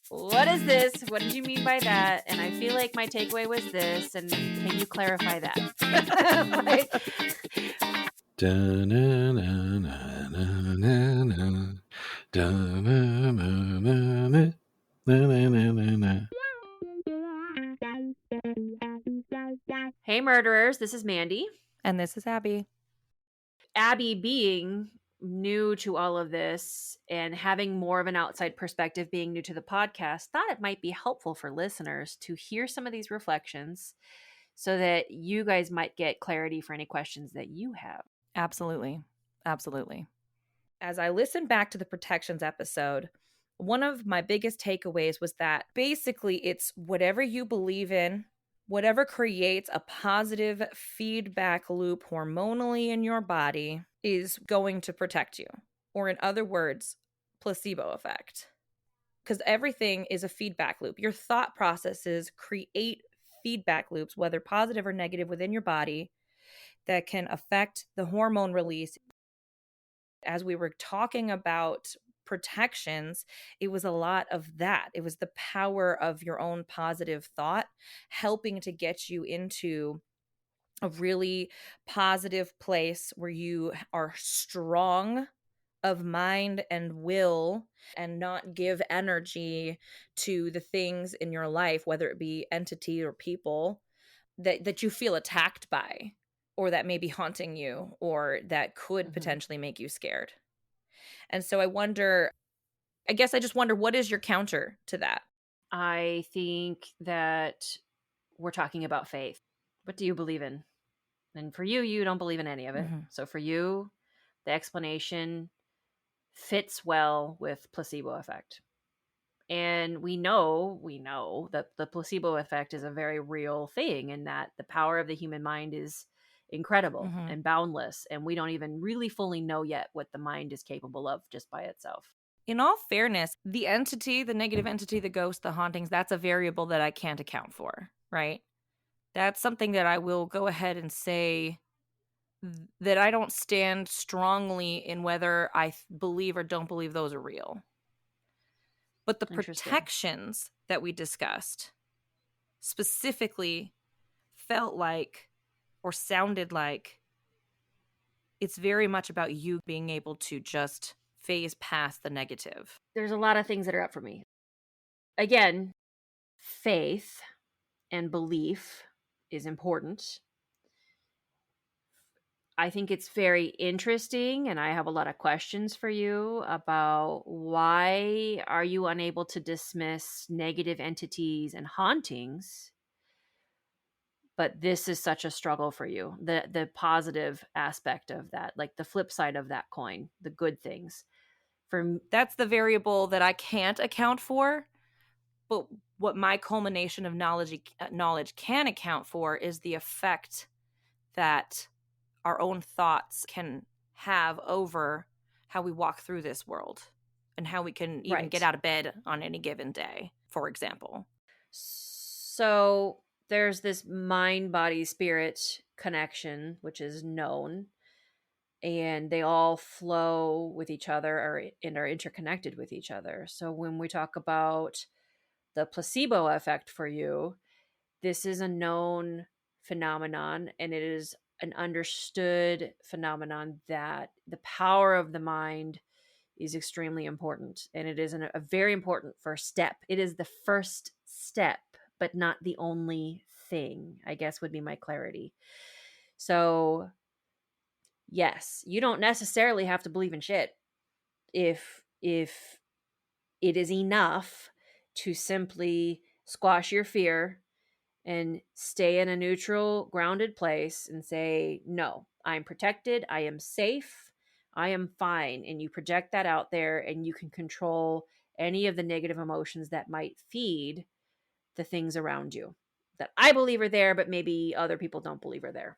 what is this? What did you mean by that? And I feel like my takeaway was this. And can you clarify that? Like, Da-na-na-na-na-na-na. Da-na-na-na-na. Na-na-na-na-na. hey, murderers, this is Mandy. And this is Abby. Abby, being new to all of this and having more of an outside perspective, being new to the podcast, thought it might be helpful for listeners to hear some of these reflections so that you guys might get clarity for any questions that you have. Absolutely. Absolutely. As I listened back to the protections episode, one of my biggest takeaways was that basically it's whatever you believe in, whatever creates a positive feedback loop hormonally in your body is going to protect you. Or in other words, placebo effect. Because everything is a feedback loop. Your thought processes create feedback loops, whether positive or negative, within your body that can affect the hormone release. As we were talking about protections, it was a lot of that. It was the power of your own positive thought helping to get you into a really positive place where you are strong of mind and will and not give energy to the things in your life, whether it be entity or people that you feel attacked by or that may be haunting you or that could potentially make you scared. And so I guess I just wonder, what is your counter to that? I think that we're talking about faith. What do you believe in? And for you, you don't believe in any of it. Mm-hmm. So for you, the explanation fits well with placebo effect. And we know that the placebo effect is a very real thing and that the power of the human mind is incredible and boundless. And we don't even really fully know yet what the mind is capable of just by itself. In all fairness, the entity, the negative entity, the ghost, the hauntings, that's a variable that I can't account for, right? That's something that I will go ahead and say that I don't stand strongly in whether I believe or don't believe those are real. But the protections that we discussed specifically felt like or sounded like it's very much about you being able to just phase past the negative. There's a lot of things that are up for me. Again, faith and belief is important. I think it's very interesting, and I have a lot of questions for you about why are you unable to dismiss negative entities and hauntings, but this is such a struggle for you. The positive aspect of that, like the flip side of that coin, the good things. That's the variable that I can't account for, but what my culmination of knowledge can account for is the effect that our own thoughts can have over how we walk through this world and how we can even get out of bed on any given day, for example. So there's this mind, body, spirit connection, which is known, and they all flow with each other and are interconnected with each other. So when we talk about the placebo effect for you, this is a known phenomenon, and it is an understood phenomenon that the power of the mind is extremely important, and it is a very important first step. It is the first step, but not the only thing, I guess would be my clarity. So yes, you don't necessarily have to believe in shit if it is enough to simply squash your fear and stay in a neutral, grounded place and say, no, I'm protected, I am safe, I am fine. And you project that out there and you can control any of the negative emotions that might feed the things around you that I believe are there, but maybe other people don't believe are there.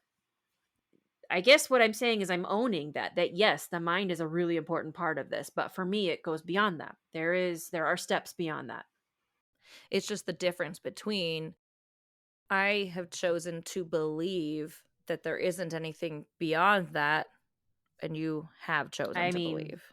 I guess what I'm saying is I'm owning that yes, the mind is a really important part of this, but for me, it goes beyond that. There are steps beyond that. It's just the difference between I have chosen to believe that there isn't anything beyond that, and you have chosen to believe.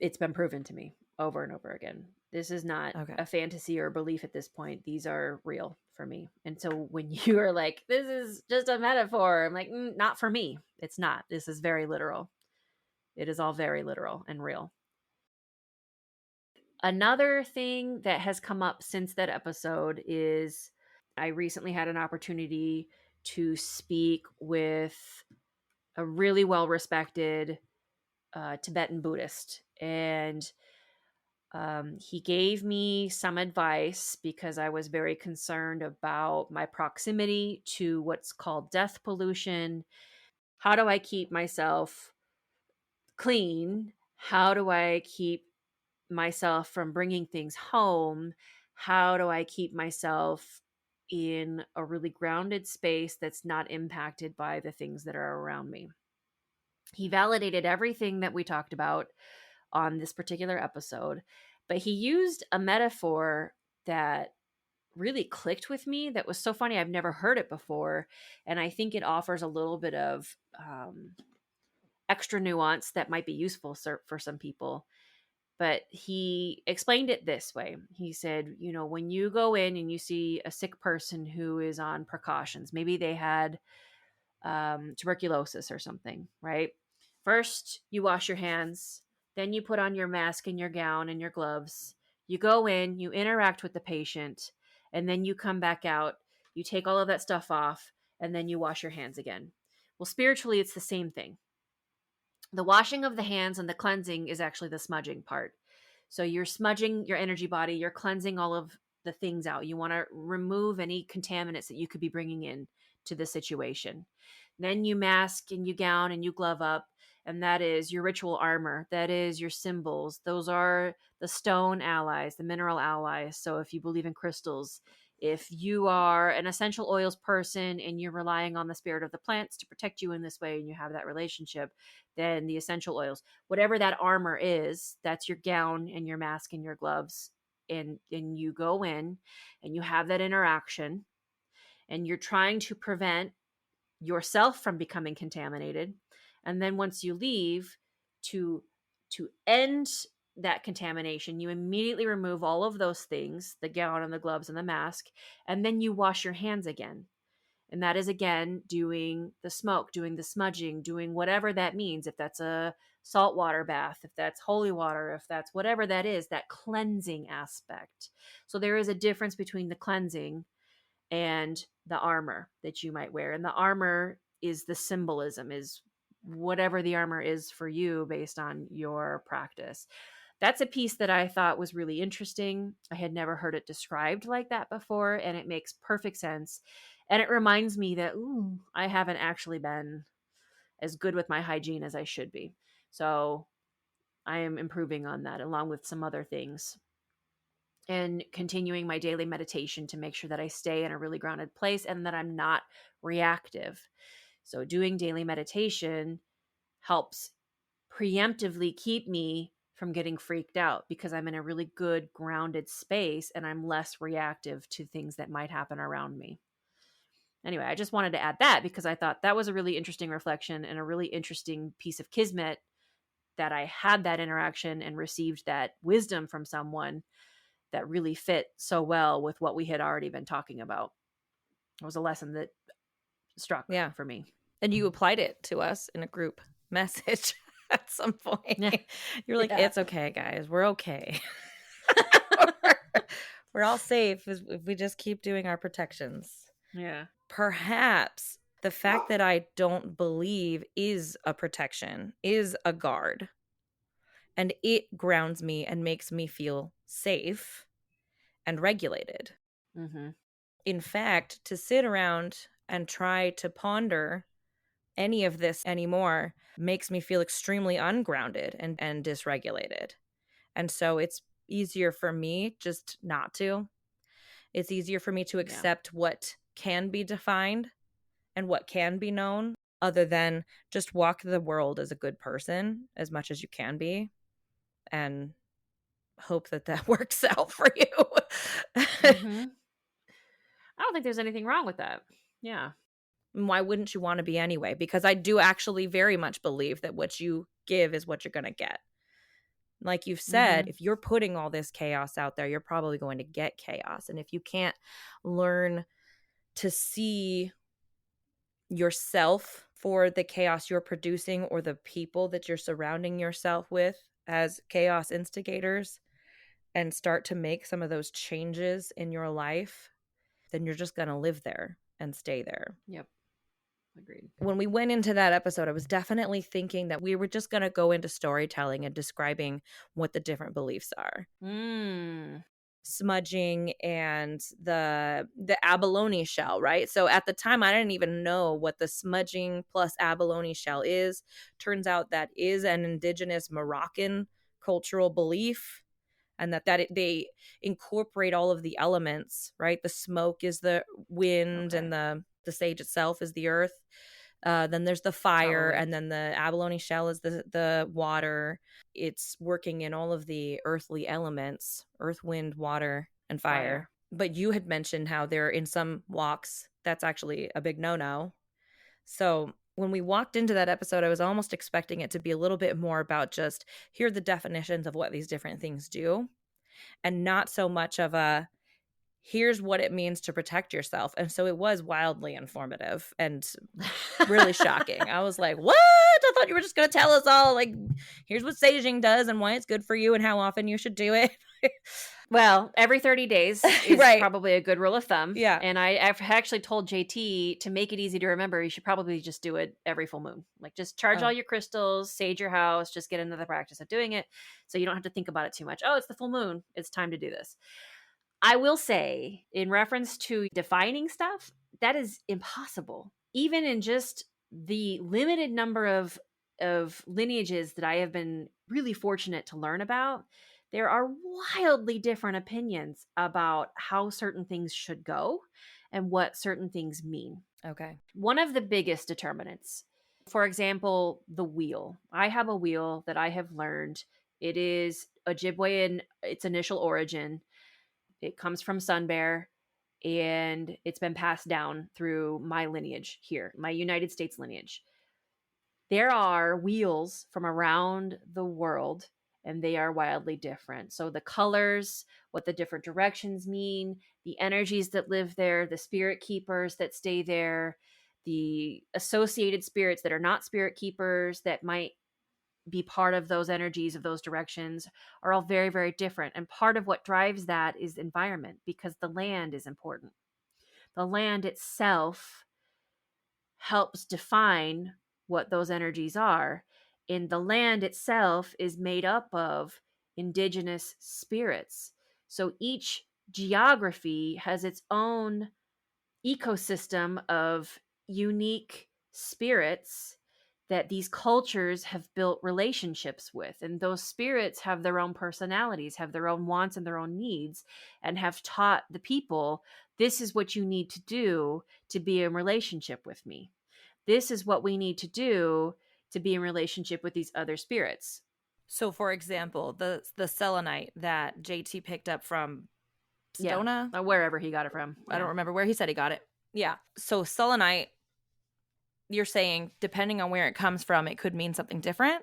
It's been proven to me. over and over again. This is not Okay. a fantasy or belief at this point. These are real for me. And so when you are like, this is just a metaphor, I'm like, not for me. It's not. This is very literal. It is all very literal and real. Another thing that has come up since that episode is I recently had an opportunity to speak with a really well respected Tibetan Buddhist. And he gave me some advice because I was very concerned about my proximity to what's called death pollution. How do I keep myself clean? How do I keep myself from bringing things home? How do I keep myself in a really grounded space that's not impacted by the things that are around me? He validated everything that we talked about on this particular episode, but he used a metaphor that really clicked with me that was so funny. I've never heard it before, and I think it offers a little bit of extra nuance that might be useful for some people. But he explained it this way. He said, when you go in and you see a sick person who is on precautions, maybe they had tuberculosis or something, right? First, you wash your hands, then you put on your mask and your gown and your gloves. You go in, you interact with the patient, and then you come back out. You take all of that stuff off, and then you wash your hands again. Well, spiritually, it's the same thing. The washing of the hands and the cleansing is actually the smudging part. So you're smudging your energy body, you're cleansing all of the things out. You want to remove any contaminants that you could be bringing in to the situation. Then you mask and you gown and you glove up, and that is your ritual armor. That is your symbols. Those are the stone allies, the mineral allies. So if you believe in crystals, if you are an essential oils person and you're relying on the spirit of the plants to protect you in this way and you have that relationship, then the essential oils, whatever that armor is, that's your gown and your mask and your gloves. And you go in and you have that interaction and you're trying to prevent yourself from becoming contaminated. And then once you leave, to end that contamination, you immediately remove all of those things, the gown and the gloves and the mask, and then you wash your hands again. And that is, again, doing the smoke, doing the smudging, doing whatever that means. If that's a saltwater bath, if that's holy water, if that's whatever that is, that cleansing aspect. So there is a difference between the cleansing and the armor that you might wear. And the armor is the symbolism, is whatever the armor is for you based on your practice. That's a piece that I thought was really interesting. I had never heard it described like that before, and it makes perfect sense. And it reminds me that, I haven't actually been as good with my hygiene as I should be. So I am improving on that along with some other things. And continuing my daily meditation to make sure that I stay in a really grounded place and that I'm not reactive. So doing daily meditation helps preemptively keep me from getting freaked out because I'm in a really good grounded space and I'm less reactive to things that might happen around me. Anyway, I just wanted to add that because I thought that was a really interesting reflection and a really interesting piece of kismet that I had that interaction and received that wisdom from someone that really fit so well with what we had already been talking about. It was a lesson that struck for me. And you applied it to us in a group message at some point. Yeah. You're like, It's okay, guys. We're okay. We're all safe if we just keep doing our protections. Yeah. Perhaps the fact that I don't believe is a protection, is a guard. And it grounds me and makes me feel safe and regulated. Mm-hmm. In fact, to sit around and try to ponder any of this anymore makes me feel extremely ungrounded and dysregulated. And so it's easier for me just not to. It's easier for me to accept what can be defined and what can be known, other than just walk the world as a good person as much as you can be and hope that works out for you. Mm-hmm. I don't think there's anything wrong with that. Yeah. Why wouldn't you want to be anyway? Because I do actually very much believe that what you give is what you're going to get. Like you've said, Mhm. if you're putting all this chaos out there, you're probably going to get chaos. And if you can't learn to see yourself for the chaos you're producing or the people that you're surrounding yourself with as chaos instigators and start to make some of those changes in your life, then you're just going to live there and stay there. Yep. Agreed. When we went into that episode, I was definitely thinking that we were just going to go into storytelling and describing what the different beliefs are. Mm. Smudging and the abalone shell, right? So at the time I didn't even know what the smudging plus abalone shell is. Turns out that is an indigenous Moroccan cultural belief, and they incorporate all of the elements, right? The smoke is the wind, Okay. and the sage itself is the earth. Then there's the fire, Totally. and then the abalone shell is the water. It's working in all of the earthly elements: earth, wind, water, and fire. Fire. But you had mentioned how there in some walks that's actually a big no-no. So when we walked into that episode, I was almost expecting it to be a little bit more about just here are the definitions of what these different things do, and not so much of a here's what it means to protect yourself. And so it was wildly informative and really shocking. I was like, what? I thought you were just going to tell us all, like, here's what saging does and why it's good for you and how often you should do it. Well, every 30 days is Right. probably a good rule of thumb. Yeah. And I've actually told JT to make it easy to remember, you should probably just do it every full moon. Like just charge all your crystals, sage your house, just get into the practice of doing it so you don't have to think about it too much. Oh, it's the full moon. It's time to do this. I will say, in reference to defining stuff, that is impossible. Even in just the limited number of lineages that I have been really fortunate to learn about, there are wildly different opinions about how certain things should go and what certain things mean. Okay. One of the biggest determinants, for example, the wheel. I have a wheel that I have learned. It is Ojibwe in its initial origin. It comes from Sun Bear, and it's been passed down through my lineage here, my United States lineage. There are wheels from around the world, and they are wildly different. So the colors, what the different directions mean, the energies that live there, the spirit keepers that stay there, the associated spirits that are not spirit keepers that might be part of those energies of those directions are all very, very different. And part of what drives that is environment, because the land is important. The land itself helps define what those energies are. And the land itself is made up of indigenous spirits. So each geography has its own ecosystem of unique spirits that these cultures have built relationships with. And those spirits have their own personalities, have their own wants and their own needs, and have taught the people, this is what you need to do to be in relationship with me. This is what we need to do to be in relationship with these other spirits. So, for example, the selenite that JT picked up from Stona, or wherever he got it from. I don't remember where he said he got it. Yeah. So selenite, you're saying depending on where it comes from, it could mean something different?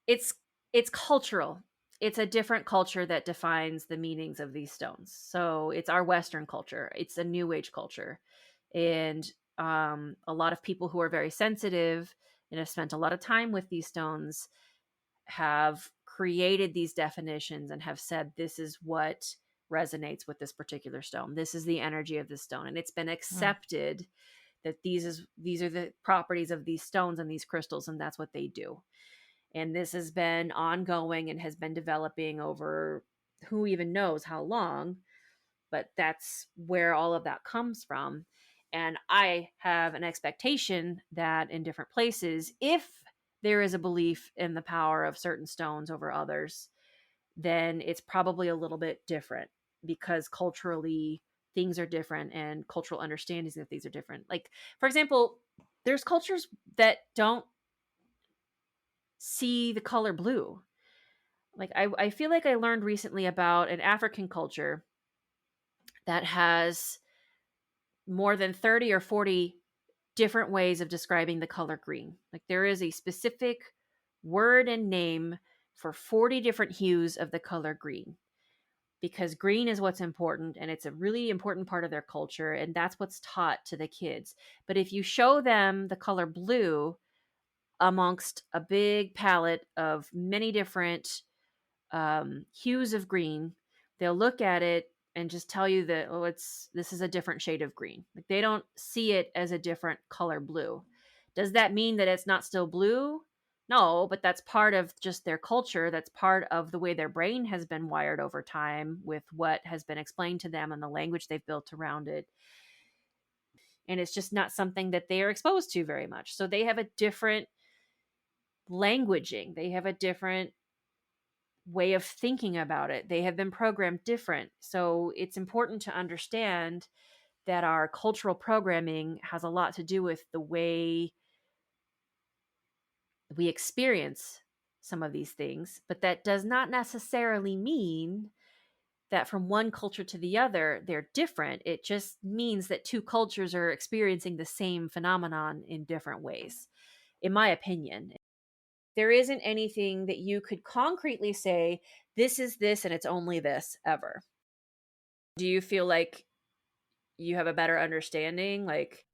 It's cultural. It's a different culture that defines the meanings of these stones. So it's our Western culture. It's a New Age culture. And a lot of people who are very sensitive and have spent a lot of time with these stones have created these definitions and have said, this is what resonates with this particular stone. This is the energy of this stone. And it's been accepted that these are the properties of these stones and these crystals, and that's what they do. And this has been ongoing and has been developing over who even knows how long, but that's where all of that comes from. And I have an expectation that in different places, if there is a belief in the power of certain stones over others, then it's probably a little bit different, because culturally things are different and cultural understandings of things are different. Like, for example, there's cultures that don't see the color blue. Like I feel like I learned recently about an African culture that has more than 30 or 40 different ways of describing the color green. Like there is a specific word and name for 40 different hues of the color green, because green is what's important and it's a really important part of their culture, and that's what's taught to the kids. But if you show them the color blue amongst a big palette of many different hues of green, they'll look at it and just tell you that, oh, this is a different shade of green. Like, they don't see it as a different color blue. Does that mean that it's not still blue? No, but that's part of just their culture. That's part of the way their brain has been wired over time with what has been explained to them and the language they've built around it. And it's just not something that they are exposed to very much. So they have a different languaging. They have a different way of thinking about it. They have been programmed different. So it's important to understand that our cultural programming has a lot to do with the way we experience some of these things, but that does not necessarily mean that from one culture to the other they're different. It just means that two cultures are experiencing the same phenomenon in different ways, in my opinion. There isn't anything that you could concretely say, this is this and it's only this, ever. Do you feel like you have a better understanding? Like,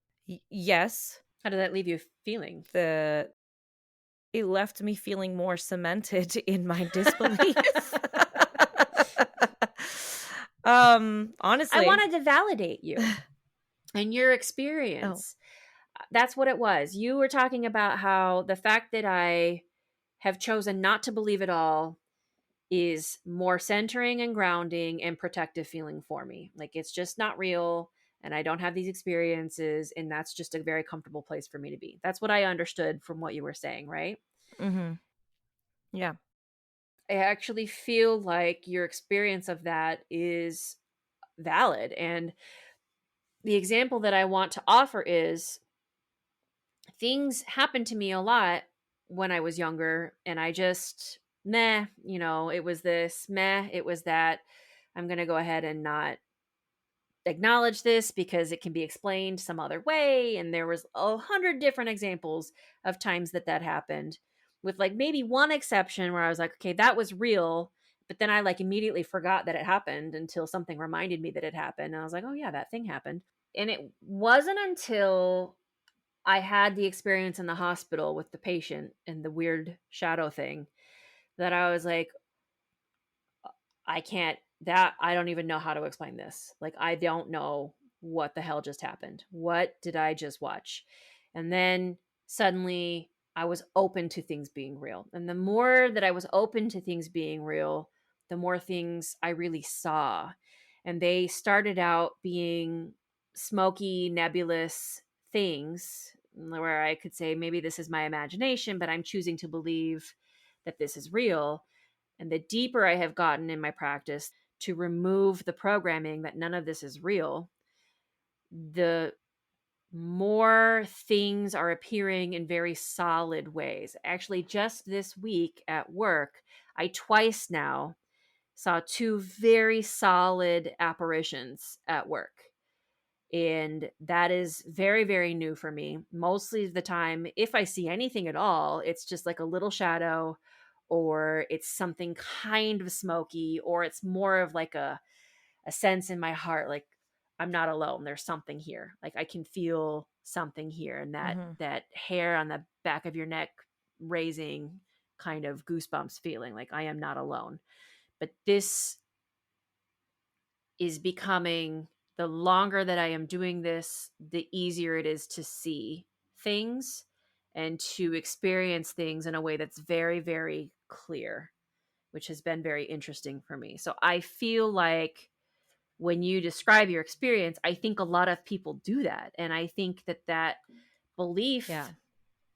Yes. how did that leave you feeling? It left me feeling more cemented in my disbelief. Honestly, I wanted to validate you and your Oh. experience. That's what it was. You were talking about how the fact that I have chosen not to believe it all is more centering and grounding and protective feeling for me. Like, it's just not real and I don't have these experiences, and that's just a very comfortable place for me to be. That's what I understood from what you were saying, right? Mm-hmm. Yeah. I actually feel like your experience of that is valid. And the example that I want to offer is, things happened to me a lot when I was younger, and I just, meh, it was this, meh, it was that. I'm going to go ahead and not acknowledge this because it can be explained some other way. And there was 100 different examples of times that happened, with like maybe one exception where I was like, okay, that was real. But then I like immediately forgot that it happened until something reminded me that it happened. And I was like, oh yeah, that thing happened. And it wasn't until I had the experience in the hospital with the patient and the weird shadow thing that I was like, I don't even know how to explain this. Like, I don't know what the hell just happened. What did I just watch? And then suddenly I was open to things being real. And the more that I was open to things being real, the more things I really saw. And they started out being smoky, nebulous things where I could say, maybe this is my imagination, but I'm choosing to believe that this is real. And the deeper I have gotten in my practice to remove the programming that none of this is real, the more things are appearing in very solid ways. Actually, just this week at work, I twice now saw two very solid apparitions at work. And that is very, very new for me. Mostly of the time, if I see anything at all, it's just like a little shadow, or it's something kind of smoky, or it's more of like a sense in my heart, like, I'm not alone. There's something here. Like, I can feel something here, and Mm-hmm. that hair on the back of your neck raising kind of goosebumps feeling, like I am not alone. But this is becoming, the longer that I am doing this, the easier it is to see things and to experience things in a way that's very, very clear, which has been very interesting for me. So I feel like when you describe your experience, I think a lot of people do that. And I think that belief, Yeah.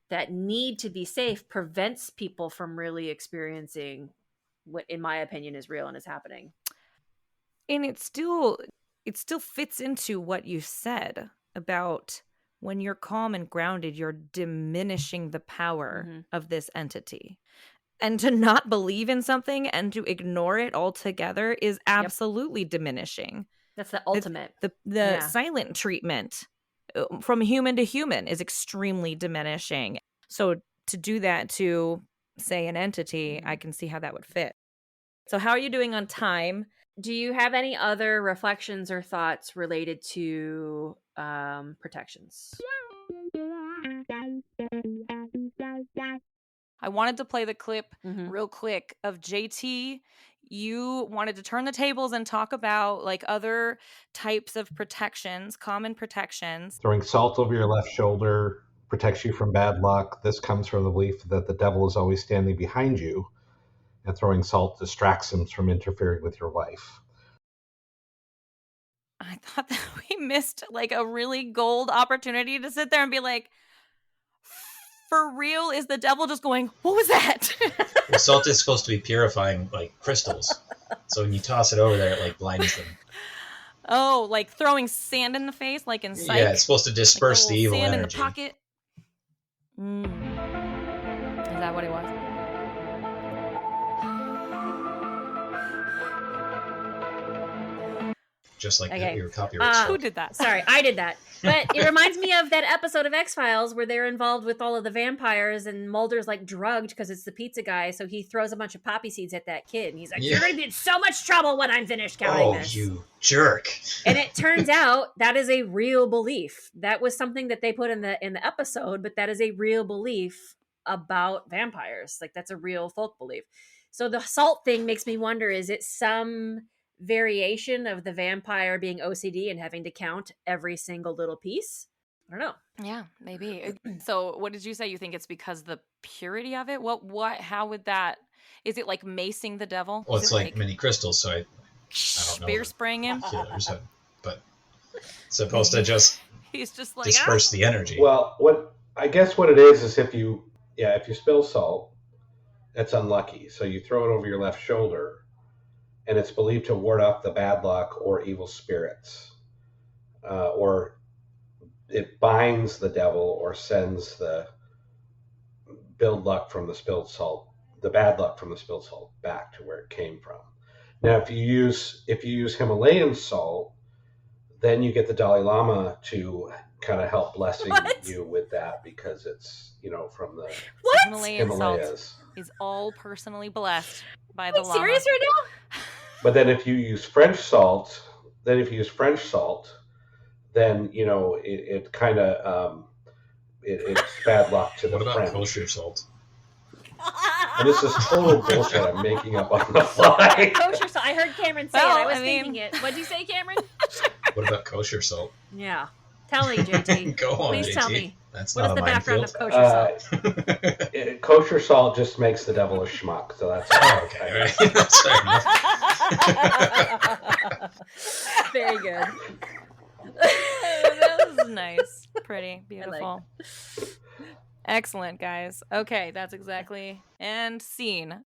that need to be safe, prevents people from really experiencing what, in my opinion, is real and is happening. And it still fits into what you said about when you're calm and grounded, you're diminishing the power Mm-hmm. of this entity. And to not believe in something and to ignore it altogether is absolutely diminishing. That's the ultimate. The Yeah. silent treatment from human to human is extremely diminishing. So to do that to say, an entity, I can see how that would fit. So how are you doing on time? Do you have any other reflections or thoughts related to protections? I wanted to play the clip Mhm. real quick of JT. You wanted to turn the tables and talk about like other types of protections, common protections. Throwing salt over your left shoulder protects you from bad luck. This comes from the belief that the devil is always standing behind you, and throwing salt distracts him from interfering with your life. I thought that we missed like a really gold opportunity to sit there and be like, for real, is the devil just going, what was that? Well, salt is supposed to be purifying like crystals. So when you toss it over there, it like blinds them. Oh, like throwing sand in the face, like in Psych? Yeah, it's supposed to disperse like the evil sand energy. in the pocket. Is that what it was? Just like Okay. your copyright Who struck. did that? Sorry, I did that. But it reminds me of that episode of X-Files where they're involved with all of the vampires and Mulder's like drugged because it's the pizza guy, so he throws a bunch of poppy seeds at that kid and he's like, "You're going to be in so much trouble when I'm finished counting Oh, this." you jerk. And it turns out that is a real belief. That was something that they put in the episode, but that is a real belief about vampires. Like that's a real folk belief. So the salt thing makes me wonder, is it some variation of the vampire being OCD and having to count every single little piece? I don't know. Yeah, maybe. So what did you say? You think it's because the purity of it? How would that, is it like macing the devil? Well, Is it's it like mini crystals, so I don't know. spear spraying him? Killers, but it's supposed to just He's just like, disperse the energy. Well, what it is if you spill salt, it's unlucky. So you throw it over your left shoulder, and it's believed to ward off the bad luck or evil spirits, or it binds the devil or sends the bad luck from the spilled salt back to where it came from. Now, if you use Himalayan salt, then you get the Dalai Lama to kind of help blessing you with that, because it's from the Himalayan Himalayas. salt is all personally blessed by the Lama. Serious right now? But then if you use French salt, then it kind of it's bad luck to the What about French. kosher salt? And this is total bullshit I'm making up on the fly. Kosher salt. I heard Cameron say Well, it. I was I mean- thinking it. What'd you say, Cameron? What about kosher salt? Yeah. Tell me, JT. Go on, Please JT. tell me. That's What is not the a background of minefield. kosher salt? Kosher salt just makes the devil a schmuck, so that's Oh, okay, all right. That's fair enough. Very good. That was nice. Pretty. Beautiful. like Excellent, guys. Okay, that's exactly. And scene.